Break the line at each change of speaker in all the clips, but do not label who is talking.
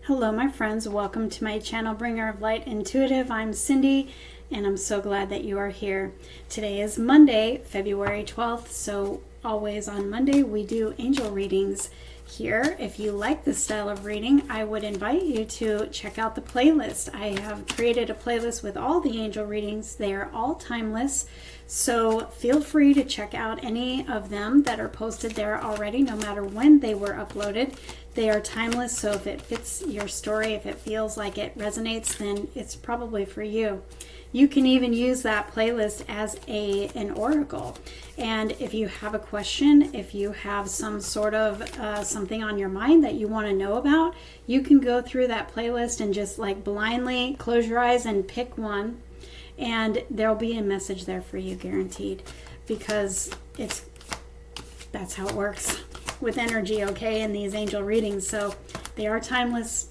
Hello, my friends. Welcome to my channel, Bringer of Light Intuitive. I'm Cindy, and I'm so glad that you are here. Today is Monday, February 12th, so always on Monday we do angel readings here. If you like this style of reading, I would invite you to check out the playlist. I have created a playlist with all the angel readings. They are all timeless, so feel free to check out any of them that are posted there already, no matter when they were uploaded. They are timeless, so if it fits your story, if it feels like it resonates, then it's probably for you. You can even use that playlist as an oracle. And if you have a question, if you have some sort of something on your mind that you want to know about, you can go through that playlist and just like blindly close your eyes and pick one. And there'll be a message there for you, guaranteed, because that's how it works with energy, okay, in these angel readings. So they are timeless.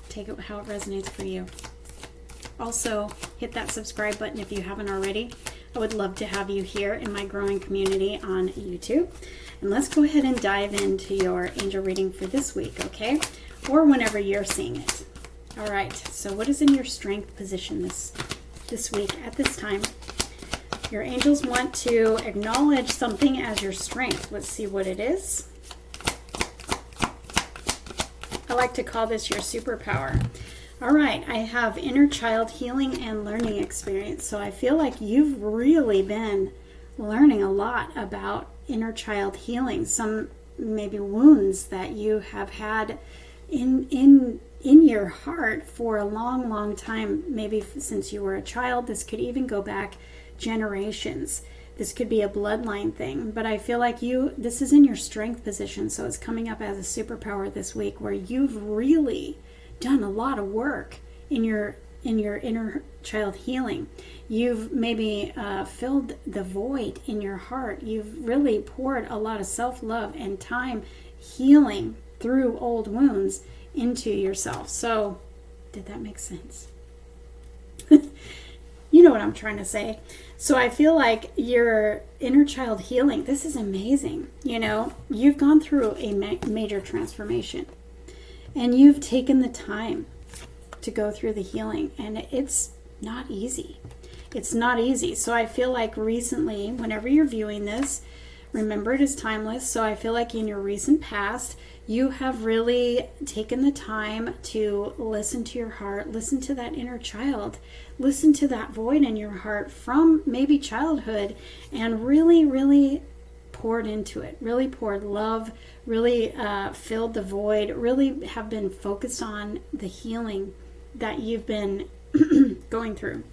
Take it how it resonates for you. Also, hit that subscribe button if you haven't already. I would love to have you here in my growing community on YouTube. And let's go ahead and dive into your angel reading for this week, okay? Or whenever you're seeing it. All right, so what is in your strength position this week at this time? Your angels want to acknowledge something as your strength. Let's see what it is. I like to call this your superpower. All right, I have inner child healing and learning experience. So I feel like you've really been learning a lot about inner child healing. Some maybe wounds that you have had in your heart for a long, long time, maybe since you were a child. This could even go back generations. This could be a bloodline thing, but I feel like this is in your strength position, so it's coming up as a superpower this week where you've really done a lot of work in your inner child healing. You've maybe filled the void in your heart. You've really poured a lot of self-love and time healing through old wounds into yourself. So did that make sense? You know what I'm trying to say. So I feel like your inner child healing, this is amazing. You know, you've gone through a major transformation and you've taken the time to go through the healing, and it's not easy. It's not easy. So I feel like recently, whenever you're viewing this, remember it is timeless. So I feel like in your recent past, you have really taken the time to listen to your heart, listen to that inner child, listen to that void in your heart from maybe childhood, and really, really poured into it, really poured love, really filled the void, really have been focused on the healing that you've been going through.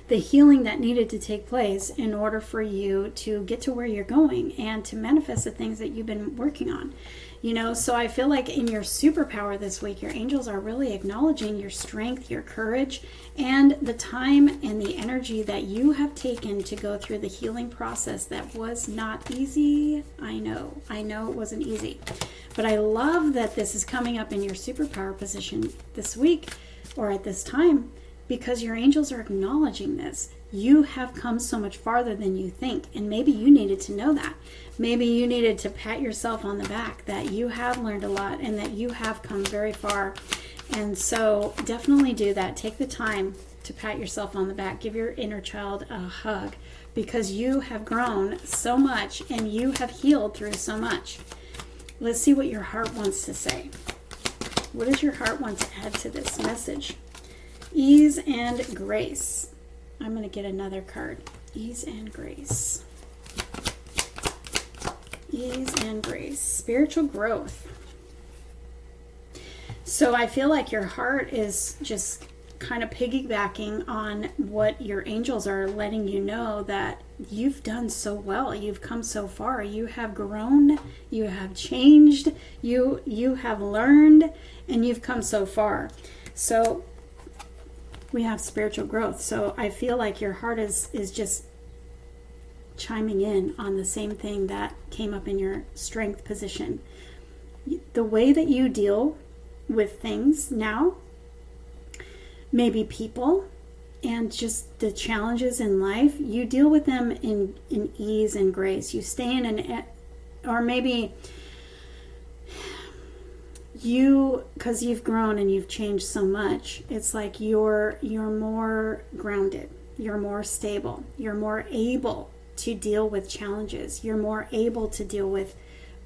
The healing that needed to take place in order for you to get to where you're going and to manifest the things that you've been working on. You know, so I feel like in your superpower this week, your angels are really acknowledging your strength, your courage, and the time and the energy that you have taken to go through the healing process that was not easy. I know it wasn't easy. But I love that this is coming up in your superpower position this week or at this time, because your angels are acknowledging this. You have come so much farther than you think, and maybe you needed to know that. Maybe you needed to pat yourself on the back that you have learned a lot and that you have come very far. And so definitely do that. Take the time to pat yourself on the back. Give your inner child a hug, because you have grown so much and you have healed through so much. Let's see what your heart wants to say. What does your heart want to add to this message? Ease and grace. I'm going to get another card. Ease and grace. Ease and grace. Spiritual growth. So I feel like your heart is just kind of piggybacking on what your angels are letting you know, that you've done so well. You've come so far. You have grown. You have changed. You have learned, and you've come so far. So we have spiritual growth. So I feel like your heart is just chiming in on the same thing that came up in your strength position. The way that you deal with things now, maybe people, and just the challenges in life, you deal with them in ease and grace. You stay in or maybe because you've grown and you've changed so much, it's like you're more grounded, you're more stable, you're more able to deal with challenges, you're more able to deal with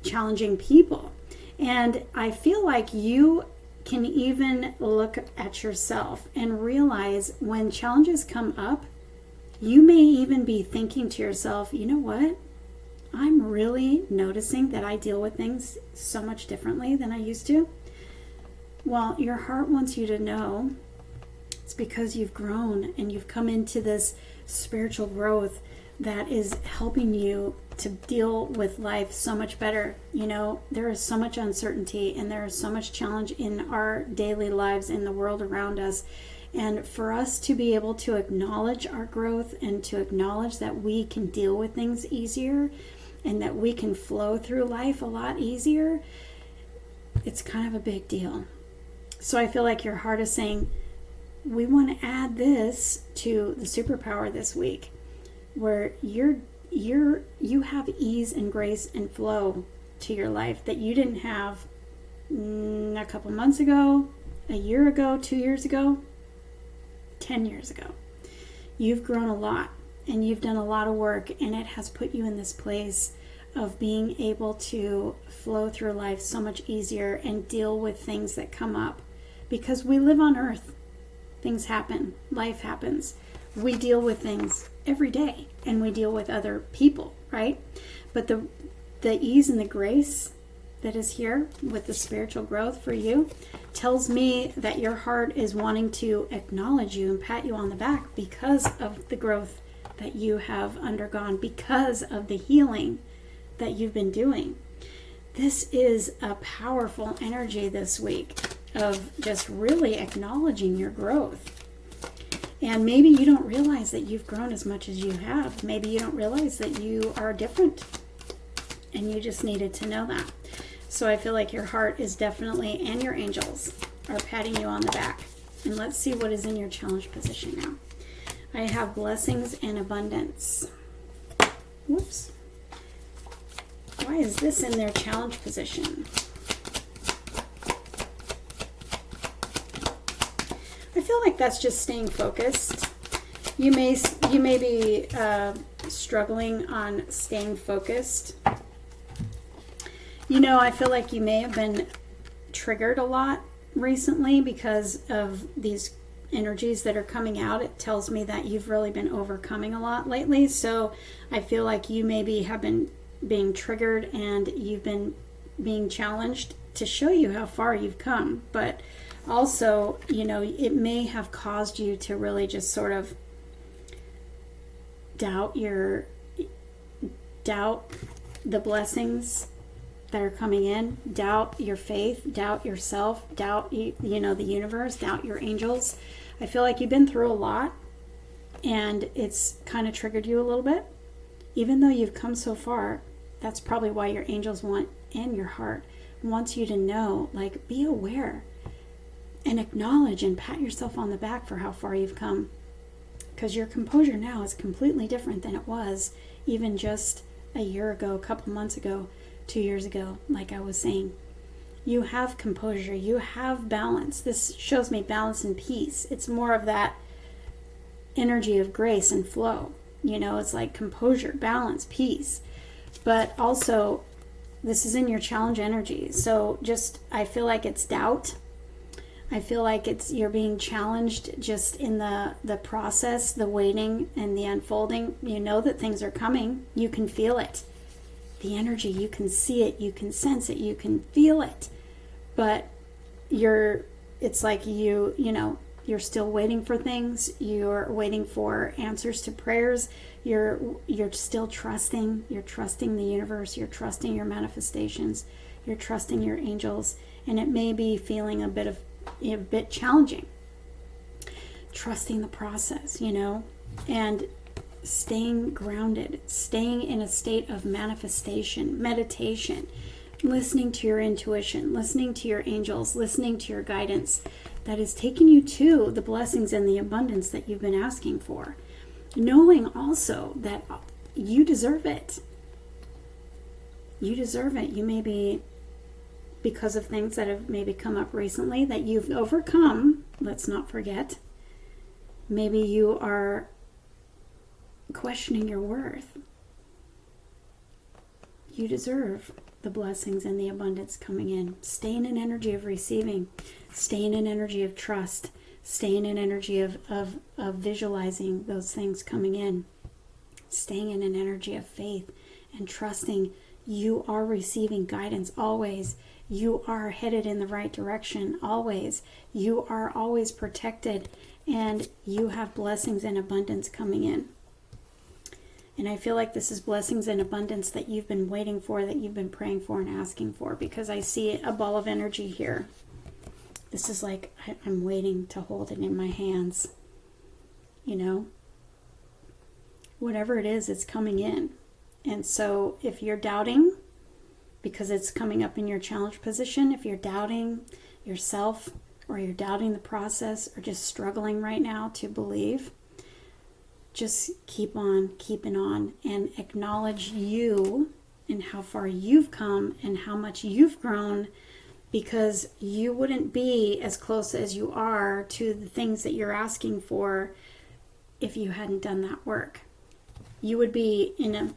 challenging people. And I feel like you can even look at yourself and realize when challenges come up, you may even be thinking to yourself, you know what? I'm really noticing that I deal with things so much differently than I used to. Well, your heart wants you to know it's because you've grown and you've come into this spiritual growth that is helping you to deal with life so much better. You know, there is so much uncertainty and there is so much challenge in our daily lives, in the world around us. And for us to be able to acknowledge our growth and to acknowledge that we can deal with things easier and that we can flow through life a lot easier, it's kind of a big deal. So I feel like your heart is saying, we want to add this to the superpower this week, where you have ease and grace and flow to your life that you didn't have a couple months ago, a year ago, 2 years ago, 10 years ago. You've grown a lot and you've done a lot of work, and it has put you in this place of being able to flow through life so much easier and deal with things that come up. Because we live on earth. Things happen. Life happens. We deal with things every day, and we deal with other people, right? But the ease and the grace that is here with the spiritual growth for you tells me that your heart is wanting to acknowledge you and pat you on the back because of the growth that you have undergone, because of the healing that you've been doing. This is a powerful energy this week of just really acknowledging your growth. And maybe you don't realize that you've grown as much as you have. Maybe you don't realize that you are different, and you just needed to know that. So I feel like your heart is definitely, and your angels are patting you on the back. And let's see what is in your challenge position now. I have blessings and abundance. Whoops. Why is this in their challenge position? I feel like that's just staying focused. You may be struggling on staying focused. You know, I feel like you may have been triggered a lot recently because of these energies that are coming out. It tells me that you've really been overcoming a lot lately. So I feel like you maybe have been being triggered and you've been being challenged to show you how far you've come. But also, you know, it may have caused you to really just sort of doubt the blessings that are coming in, doubt your faith, doubt yourself, doubt the universe, doubt your angels. I feel like you've been through a lot and it's kind of triggered you a little bit. Even though you've come so far, that's probably why your angels want, and your heart wants you to know, like, be aware and acknowledge and pat yourself on the back for how far you've come. Because your composure now is completely different than it was even just a year ago, a couple months ago, 2 years ago. Like I was saying, you have composure, you have balance. This shows me balance and peace. It's more of that energy of grace and flow. You know, it's like composure, balance, peace. But also, this is in your challenge energy. So just, I feel like it's doubt. I feel like you're being challenged just in the process, the waiting and the unfolding. You know that things are coming. You can feel it. The energy, you can see it, you can sense it, you can feel it. But it's like you're still waiting for things. You're waiting for answers to prayers. You're still trusting. You're trusting the universe. You're trusting your manifestations. You're trusting your angels. And it may be feeling a bit challenging. Trusting the process, and staying grounded, staying in a state of manifestation, meditation, listening to your intuition, listening to your angels, listening to your guidance that is taking you to the blessings and the abundance that you've been asking for. Knowing also that you deserve it. You deserve it. You may be because of things that have maybe come up recently that you've overcome. Let's not forget. Maybe you are questioning your worth. You deserve the blessings and the abundance coming in. Stay in an energy of receiving. Stay in an energy of trust. Stay in an energy of visualizing those things coming in. Staying in an energy of faith and trusting you are receiving guidance always. You are headed in the right direction always. You are always protected, and you have blessings and abundance coming in. And I feel like this is blessings and abundance that you've been waiting for, that you've been praying for and asking for, because I see a ball of energy here. This is like I'm waiting to hold it in my hands. You know? Whatever it is, it's coming in. And so if you're doubting, because it's coming up in your challenge position, if you're doubting yourself or you're doubting the process or just struggling right now to believe, just keep on keeping on and acknowledge you and how far you've come and how much you've grown, because you wouldn't be as close as you are to the things that you're asking for if you hadn't done that work. You would be in a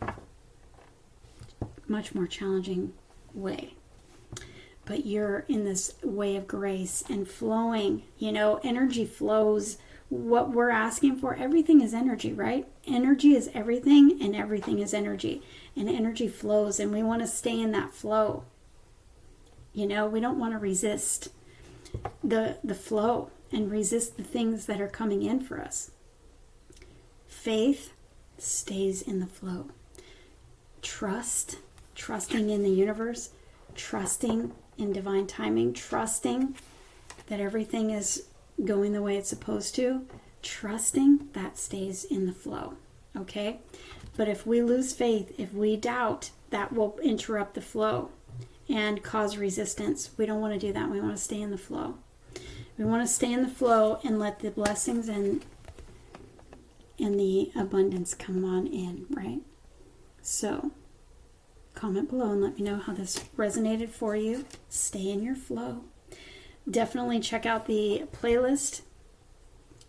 much more challenging way. But you're in this way of grace and flowing. You know, energy flows. What we're asking for, everything is energy, right? Energy is everything, and everything is energy. And energy flows, and we want to stay in that flow. You know, we don't want to resist the flow and resist the things that are coming in for us. Faith stays in the flow. Trusting in the universe, trusting in divine timing, trusting that everything is going the way it's supposed to, trusting, that stays in the flow. Okay? But if we lose faith, if we doubt, that will interrupt the flow and cause resistance. We don't want to do that. We want to stay in the flow. We want to stay in the flow and let the blessings and the abundance come on in, right? So, comment below and let me know how this resonated for you. Stay in your flow. Definitely check out the playlist.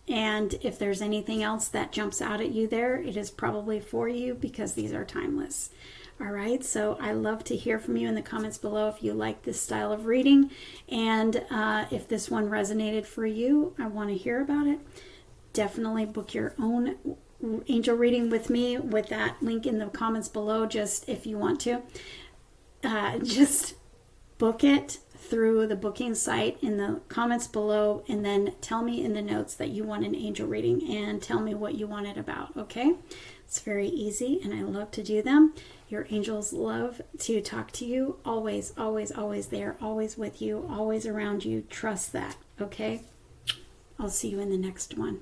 And if there's anything else that jumps out at you there, it is probably for you, because these are timeless. All right, so I love to hear from you in the comments below if you like this style of reading. And if this one resonated for you, I want to hear about it. Definitely book your own angel reading with me with that link in the comments below, just if you want to. Just book it through the booking site in the comments below, and then tell me in the notes that you want an angel reading and tell me what you want it about, okay? It's very easy, and I love to do them. Your angels love to talk to you. Always, always, always there, always with you, always around you. Trust that, okay? I'll see you in the next one.